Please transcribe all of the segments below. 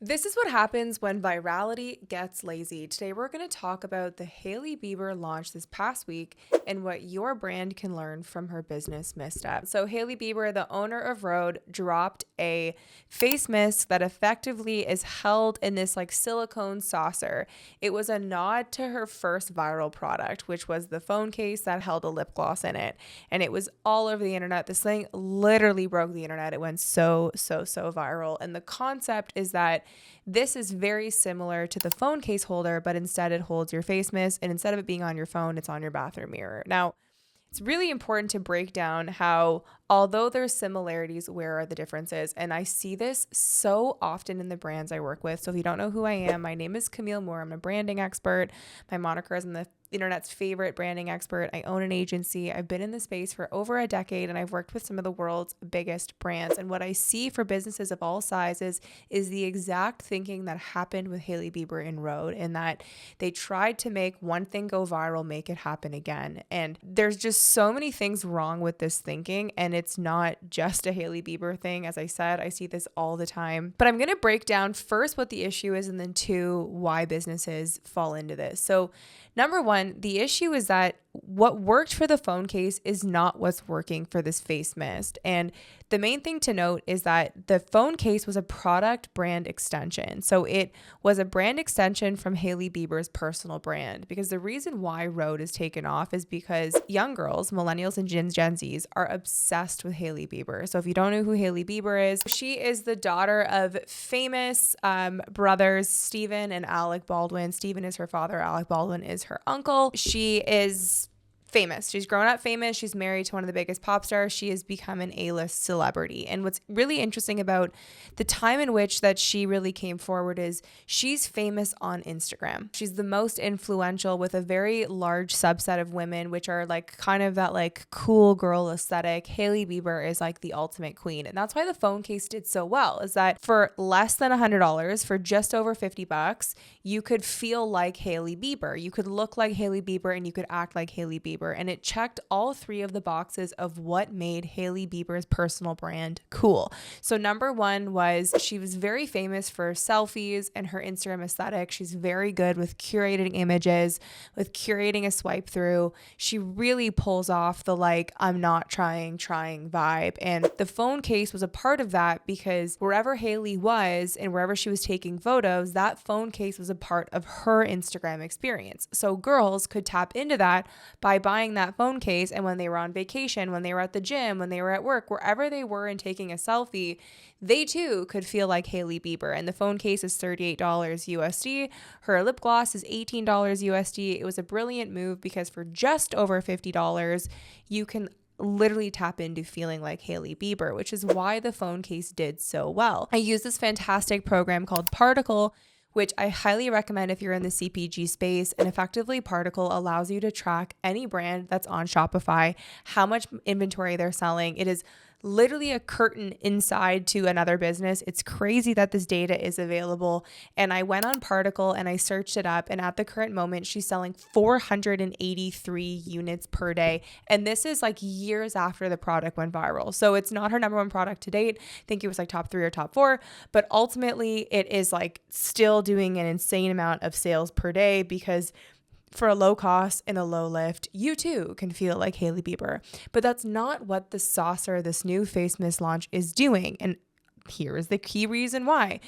This is what happens when virality gets lazy. Today, we're going to talk about the Hailey Bieber launch this past week and what your brand can learn from her business misstep. So, Hailey Bieber, the owner of Rhode, dropped a face mist that effectively is held in this like silicone saucer. It was a nod to her first viral product, which was the phone case that held a lip gloss in it. And it was all over the internet. This thing literally broke the internet. It went so viral. And the concept is that this is very similar to the phone case holder, but instead it holds your face mist, and instead of it being on your phone, it's on your bathroom mirror. Now, it's really important to break down how, although there's similarities, where are the differences? And I see this so often in the brands I work with. So if you don't know who I am, my name is Camille Moore. I'm a branding expert. My moniker is I'm the internet's favorite branding expert. I own an agency. I've been in the space for over a decade, and I've worked with some of the world's biggest brands. And what I see for businesses of all sizes is the exact thinking that happened with Hailey Bieber in Rhode, in that they tried to make one thing go viral, make it happen again. And there's just so many things wrong with this thinking, and it's not just a Hailey Bieber thing. As I said, I see this all the time. But I'm going to break down first what the issue is, and then two, why businesses fall into this. So number one, the issue is that what worked for the phone case is not what's working for this face mist. And the main thing to note is that the phone case was a product brand extension. So it was a brand extension from Hailey Bieber's personal brand, because the reason why Rhode is taken off is because young girls, millennials and Gen Zs, are obsessed with Hailey Bieber. So if you don't know who Hailey Bieber is, she is the daughter of famous brothers, Stephen and Alec Baldwin. Stephen is her father. Alec Baldwin is her uncle. She is famous. She's grown up famous. She's married to one of the biggest pop stars. She has become an A-list celebrity. And what's really interesting about the time in which that she really came forward is she's famous on Instagram. She's the most influential with a very large subset of women, which are like kind of that like cool girl aesthetic. Hailey Bieber is like the ultimate queen. And that's why the phone case did so well, is that for less than $100, for just over $50, you could feel like Hailey Bieber. You could look like Hailey Bieber and you could act like Hailey Bieber. And it checked all three of the boxes of what made Hailey Bieber's personal brand cool. So number one was she was very famous for selfies and her Instagram aesthetic. She's very good with curating images, with curating a swipe through. She really pulls off the like, I'm not trying vibe. And the phone case was a part of that, because wherever Hailey was and wherever she was taking photos, that phone case was a part of her Instagram experience. So girls could tap into that by buying that phone case, and when they were on vacation, when they were at the gym, when they were at work, wherever they were and taking a selfie, they too could feel like Hailey Bieber. And the phone case is $38 USD. Her lip gloss is $18 USD. It was a brilliant move, because for just over $50, you can literally tap into feeling like Hailey Bieber, which is why the phone case did so well. I use this fantastic program called Particle, which I highly recommend if you're in the CPG space. And effectively, Particle allows you to track any brand that's on Shopify, how much inventory they're selling. It is literally a curtain inside to another business. It's crazy that this data is available. And I went on Particle and I searched it up. And at the current moment, she's selling 483 units per day. And this is like years after the product went viral. So it's not her number one product to date. I think it was like top 3 or top 4. But ultimately, it is like still doing an insane amount of sales per day, because for a low cost and a low lift, you too can feel like Hailey Bieber. But that's not what the saucer, this new face mist launch, is doing. And here is the key reason why.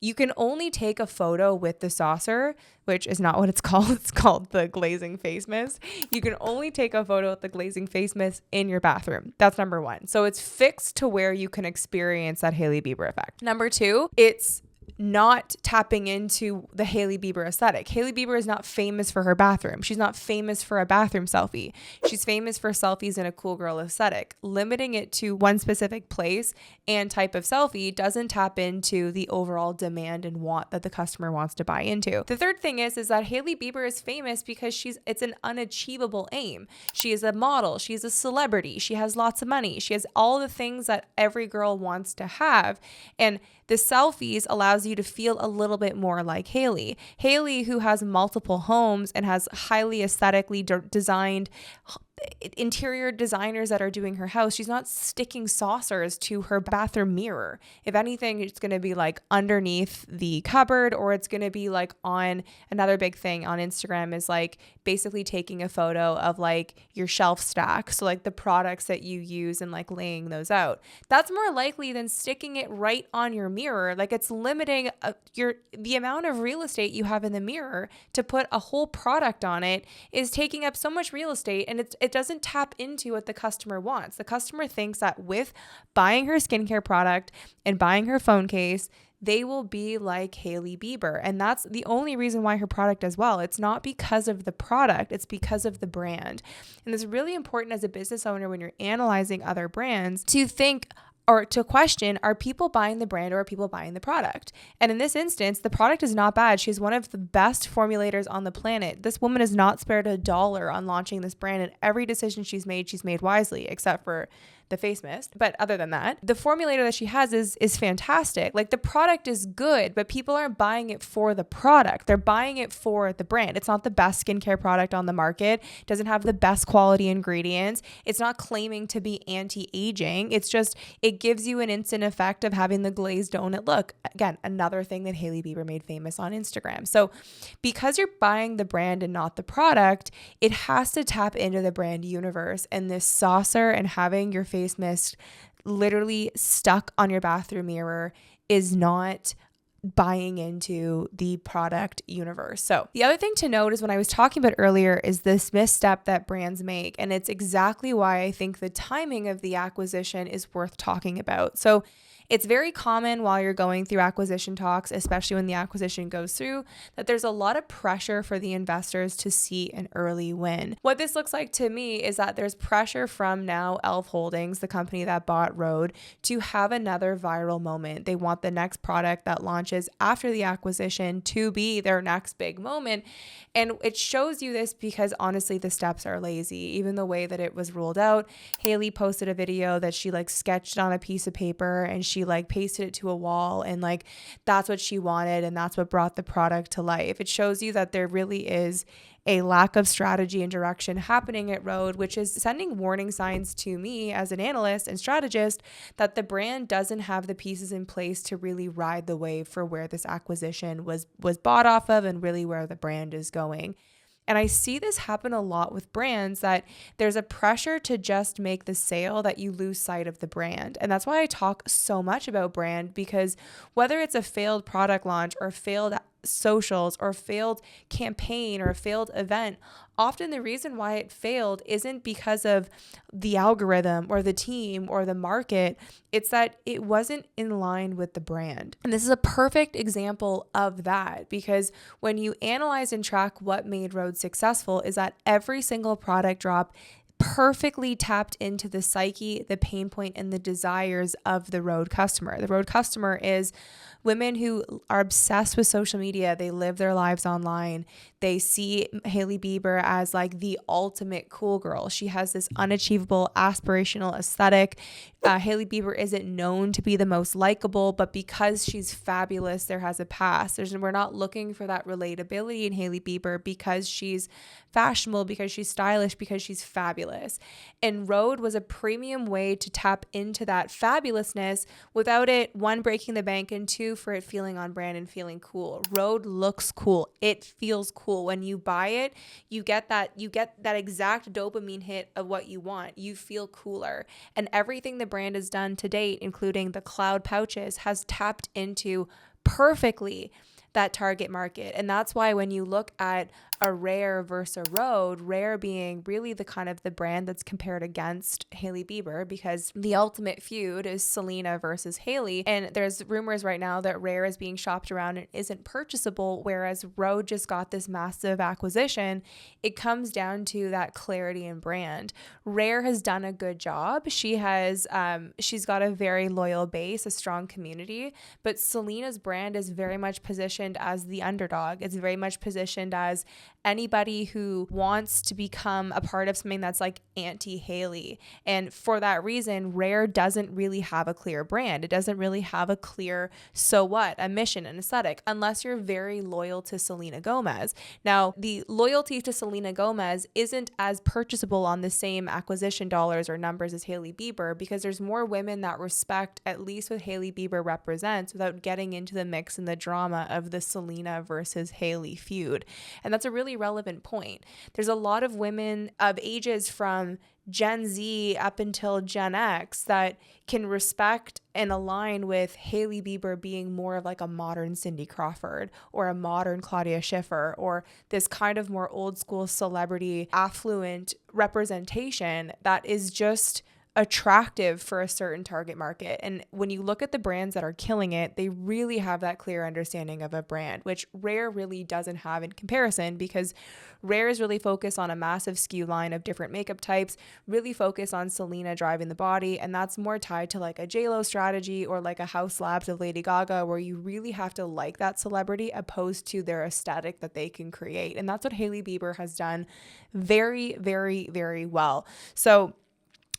You can only take a photo with the saucer, which is not what it's called. It's called the glazing face mist. You can only take a photo with the glazing face mist in your bathroom. That's number one. So it's fixed to where you can experience that Hailey Bieber effect. Number two, it's not tapping into the Hailey Bieber aesthetic. Hailey Bieber is not famous for her bathroom. She's not famous for a bathroom selfie. She's famous for selfies in a cool girl aesthetic. Limiting it to one specific place and type of selfie doesn't tap into the overall demand and want that the customer wants to buy into. The third thing is that Hailey Bieber is famous because it's an unachievable aim. She is a model. She's a celebrity. She has lots of money. She has all the things that every girl wants to have. And the selfies allows you to feel a little bit more like Hailey. Hailey, who has multiple homes and has highly aesthetically designed interior designers that are doing her house, she's not sticking saucers to her bathroom mirror. If anything, it's going to be like underneath the cupboard, or it's going to be like on another big thing on Instagram is like basically taking a photo of like your shelf stack. So like the products that you use and like laying those out. That's more likely than sticking it right on your mirror. Like it's limiting the amount of real estate you have in the mirror to put a whole product on it is taking up so much real estate, and it doesn't tap into what the customer wants. The customer thinks that with buying her skincare product and buying her phone case, they will be like Hailey Bieber. And that's the only reason why her product does well. It's not because of the product, it's because of the brand. And it's really important as a business owner when you're analyzing other brands to think or to question, are people buying the brand or are people buying the product? And in this instance, the product is not bad. She's one of the best formulators on the planet. This woman has not spared $1 on launching this brand, and every decision she's made wisely, except for the face mist. But other than that, the formulator that she has is fantastic. Like the product is good, but people aren't buying it for the product. They're buying it for the brand. It's not the best skincare product on the market. It doesn't have the best quality ingredients. It's not claiming to be anti-aging. It's just, it gives you an instant effect of having the glazed donut look. Again, another thing that Hailey Bieber made famous on Instagram. So because you're buying the brand and not the product, it has to tap into the brand universe, and this saucer and having your face mist literally stuck on your bathroom mirror is not buying into the product universe. So the other thing to note is when I was talking about earlier is this misstep that brands make, and it's exactly why I think the timing of the acquisition is worth talking about. So it's very common while you're going through acquisition talks, especially when the acquisition goes through, that there's a lot of pressure for the investors to see an early win. What this looks like to me is that there's pressure from now Elf Holdings, the company that bought Rhode, to have another viral moment. They want the next product that launches after the acquisition to be their next big moment. And it shows you this because honestly, the steps are lazy. Even the way that it was rolled out, Hailey posted a video that she like sketched on a piece of paper and she like pasted it to a wall, and like that's what she wanted, and that's what brought the product to life. It shows you that there really is a lack of strategy and direction happening at Rhode, which is sending warning signs to me as an analyst and strategist that the brand doesn't have the pieces in place to really ride the wave for where this acquisition was bought off of and really where the brand is going. And I see this happen a lot with brands, that there's a pressure to just make the sale that you lose sight of the brand. And that's why I talk so much about brand, because whether it's a failed product launch or failed socials or failed campaign or a failed event, often the reason why it failed isn't because of the algorithm or the team or the market. It's that it wasn't in line with the brand. And this is a perfect example of that, because when you analyze and track what made Rhode successful is that every single product drop perfectly tapped into the psyche, the pain point, and the desires of the Rhode customer. The Rhode customer is women who are obsessed with social media. They live their lives online. They see Hailey Bieber as like the ultimate cool girl. She has this unachievable, aspirational aesthetic. Hailey Bieber isn't known to be the most likable, but because she's fabulous, there has a past. We're not looking for that relatability in Hailey Bieber because she's fashionable, because she's stylish, because she's fabulous. And Rhode was a premium way to tap into that fabulousness without it, one, breaking the bank, and two, for it feeling on brand and feeling cool. Rhode looks cool. It feels cool. When you buy it, you get that exact dopamine hit of what you want. You feel cooler. And everything the brand has done to date, including the cloud pouches, has tapped into perfectly that target market. And that's why when you look at a Rare versus a Rhode, Rare being really the kind of the brand that's compared against Hailey Bieber, because the ultimate feud is Selena versus Hailey. And there's rumors right now that Rare is being shopped around and isn't purchasable, whereas Rhode just got this massive acquisition. It comes down to that clarity in brand. Rare has done a good job. She's got a very loyal base, a strong community, but Selena's brand is very much positioned as the underdog. It's very much positioned as anybody who wants to become a part of something that's like anti-Hailey. And for that reason, Rare doesn't really have a clear brand. It doesn't really have a clear so what, a mission, an aesthetic, unless you're very loyal to Selena Gomez. Now, the loyalty to Selena Gomez isn't as purchasable on the same acquisition dollars or numbers as Hailey Bieber, because there's more women that respect at least what Hailey Bieber represents without getting into the mix and the drama of the Selena versus Hailey feud. And that's a really relevant point. There's a lot of women of ages from Gen Z up until Gen X that can respect and align with Hailey Bieber being more of like a modern Cindy Crawford or a modern Claudia Schiffer, or this kind of more old school celebrity affluent representation that is just attractive for a certain target market. And when you look at the brands that are killing it, they really have that clear understanding of a brand, which Rare really doesn't have in comparison, because Rare is really focused on a massive SKU line of different makeup types, really focused on Selena driving the body, and that's more tied to like a JLo strategy or like a House Labs of Lady Gaga, where you really have to like that celebrity opposed to their aesthetic that they can create. And that's what Hailey Bieber has done very, very, very well. So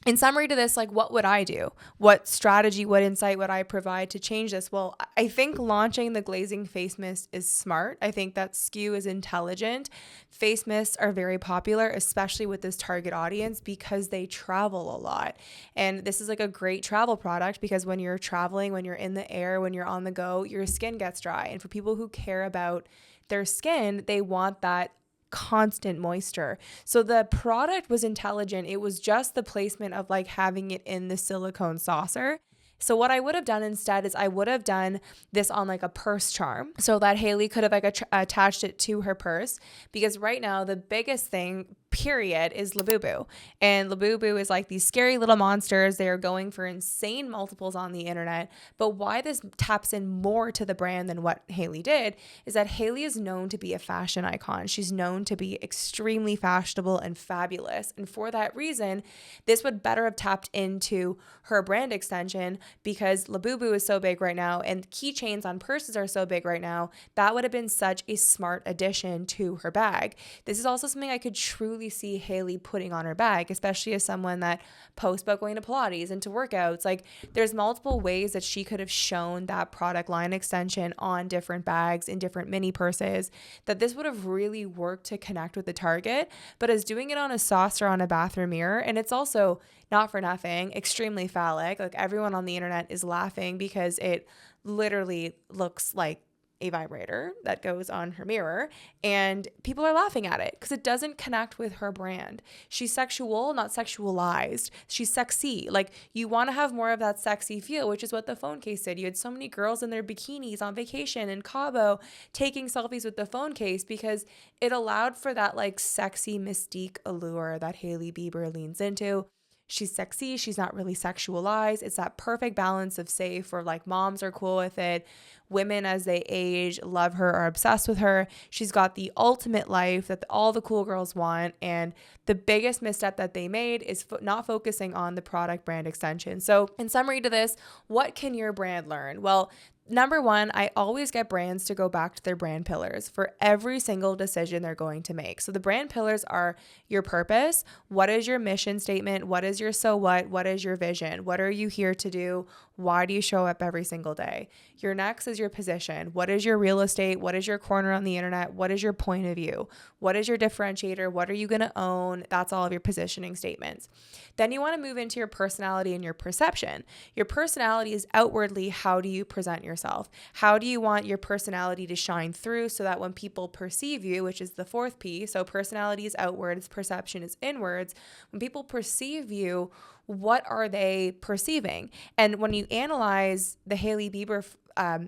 in summary to this, like, what would I do? What strategy, what insight would I provide to change this? Well, I think launching the glazing face mist is smart. I think that SKU is intelligent. Face mists are very popular, especially with this target audience, because they travel a lot. And this is like a great travel product, because when you're traveling, when you're in the air, when you're on the go, your skin gets dry. And for people who care about their skin, they want that constant moisture. So the product was intelligent. It was just the placement of like having it in the silicone saucer. So what I would have done instead is I would have done this on like a purse charm, so that Hailey could have like attached it to her purse, because right now the biggest thing period is Labubu. And Labubu is like these scary little monsters. They are going for insane multiples on the internet. But why this taps in more to the brand than what Hailey did is that Hailey is known to be a fashion icon. She's known to be extremely fashionable and fabulous. And for that reason, this would better have tapped into her brand extension, because Labubu is so big right now and keychains on purses are so big right now. That would have been such a smart addition to her bag. This is also something I could truly see Hailey putting on her bag, especially as someone that posts about going to Pilates and to workouts. Like, there's multiple ways that she could have shown that product line extension on different bags in different mini purses, that this would have really worked to connect with the target. But as doing it on a saucer on a bathroom mirror, and it's also not for nothing extremely phallic. Like, everyone on the internet is laughing because it literally looks like a vibrator that goes on her mirror, and people are laughing at it because it doesn't connect with her brand. She's sexual, not sexualized. She's sexy. Like, you want to have more of that sexy feel, which is what the phone case did. You had so many girls in their bikinis on vacation in Cabo taking selfies with the phone case, because it allowed for that like sexy mystique allure that Hailey Bieber leans into. She's sexy. She's not really sexualized. It's that perfect balance of safe, where like moms are cool with it. Women as they age love her, are obsessed with her. She's got the ultimate life that all the cool girls want. And the biggest misstep that they made is not focusing on the product brand extension. So in summary to this, what can your brand learn? Well, number one, I always get brands to go back to their brand pillars for every single decision they're going to make. So the brand pillars are your purpose. What is your mission statement? What is your so what? What is your vision? What are you here to do? Why do you show up every single day? Your next is your position. What is your real estate? What is your corner on the internet? What is your point of view? What is your differentiator? What are you going to own? That's all of your positioning statements. Then you want to move into your personality and your perception. Your personality is outwardly, how do you present yourself? How do you want your personality to shine through so that when people perceive you, which is the fourth P, so personality is outwards, perception is inwards. When people perceive you, what are they perceiving? And when you analyze the Hailey Bieber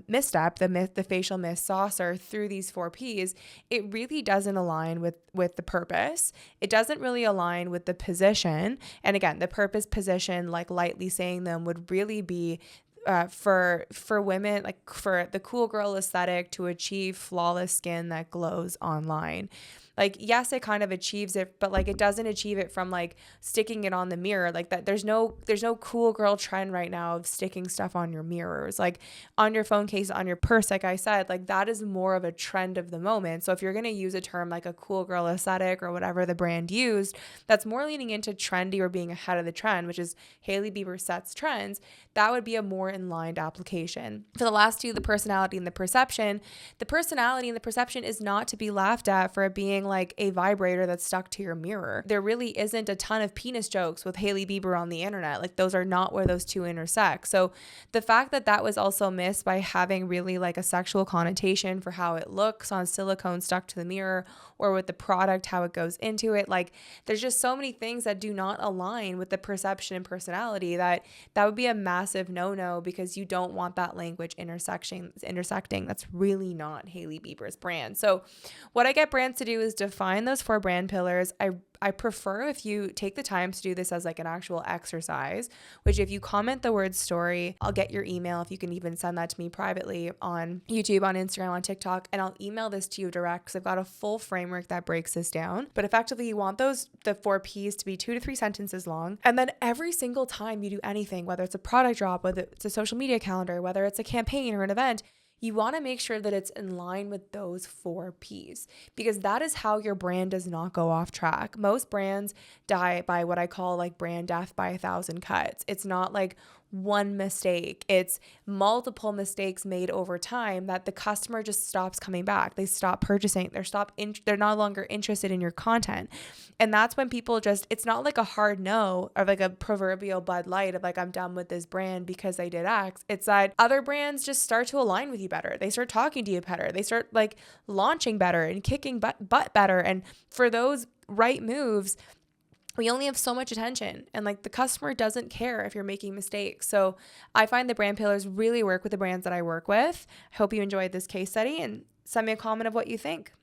misstep, the facial mist saucer through these four Ps, it really doesn't align with the purpose. It doesn't really align with the position. And again, the purpose, position, like lightly saying them, would really be for women, like for the cool girl aesthetic to achieve flawless skin that glows online. Like, yes, it kind of achieves it, but like it doesn't achieve it from like sticking it on the mirror. Like that there's no cool girl trend right now of sticking stuff on your mirrors, like on your phone case, on your purse. Like I said, like that is more of a trend of the moment. So if you're going to use a term like a cool girl aesthetic or whatever the brand used, that's more leaning into trendy or being ahead of the trend, which is Hailey Bieber sets trends. That would be a more in-line application. For the last two, the personality and the perception is not to be laughed at for it being like a vibrator that's stuck to your mirror. There really isn't a ton of penis jokes with Hailey Bieber on the internet. Like those are not where those two intersect. So the fact that that was also missed by having really like a sexual connotation for how it looks on silicone stuck to the mirror, or with the product, how it goes into it. Like there's just so many things that do not align with the perception and personality that would be a massive no-no, because you don't want that language intersecting. That's really not Hailey Bieber's brand. So what I get brands to do is define those 4 brand pillars. I prefer if you take the time to do this as like an actual exercise, which if you comment the word story, I'll get your email. If you can even send that to me privately on YouTube, on Instagram, on TikTok, and I'll email this to you direct, because I've got a full framework that breaks this down. But effectively you want the 4 P's to be 2 to 3 sentences long. And then every single time you do anything, whether it's a product drop, whether it's a social media calendar, whether it's a campaign or an event, you want to make sure that it's in line with those 4 P's, because that is how your brand does not go off track. Most brands die by what I call like brand death by 1,000 cuts. It's not like one mistake. It's multiple mistakes made over time that the customer just stops coming back. They stop purchasing. They're no longer interested in your content. And that's when people it's not like a hard no or like a proverbial Bud Light of like, I'm done with this brand because they did X. It's that other brands just start to align with you better. They start talking to you better. They start like launching better and kicking butt better. And for those right moves, we only have so much attention, and like the customer doesn't care if you're making mistakes. So I find the brand pillars really work with the brands that I work with. I hope you enjoyed this case study, and send me a comment of what you think.